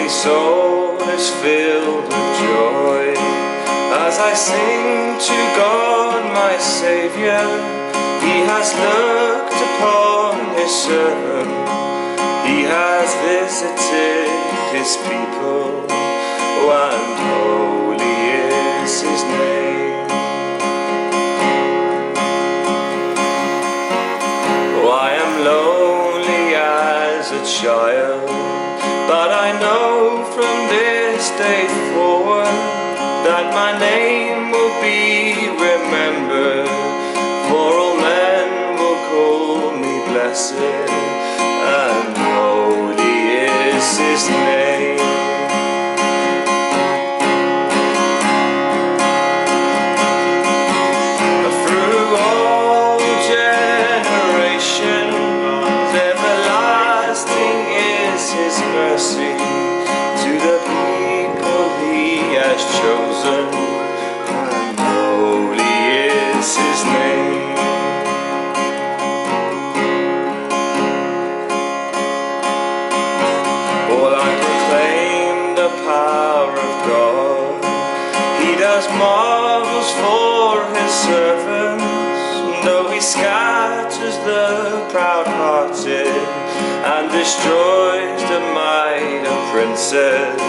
My soul is filled with joy as I sing to God my Saviour. He has looked upon his servant, he has visited his people, and holy is his name. Oh, I am lonely as a child, but I know from this day forward that my name will be remembered, for all men will call me blessed, and holy is his name. Through all generations, everlasting is his mercy to the people he has chosen, and holy is his name. All I proclaim the power of God, he does marvels for his servants, though he scatters the proud-hearted and destroys the might of princes,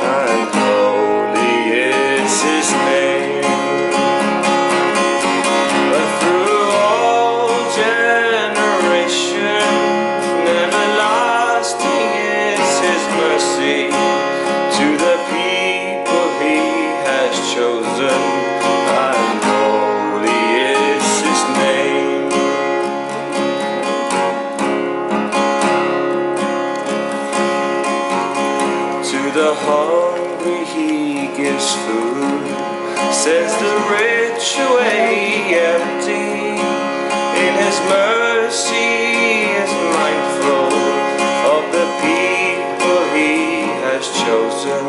and holy is his name. But through all generations, everlasting is his mercy to the people he has chosen, and holy is his name. To the hungry he gives food, sends the rich away empty. In his mercy he is mindful of the people he has chosen,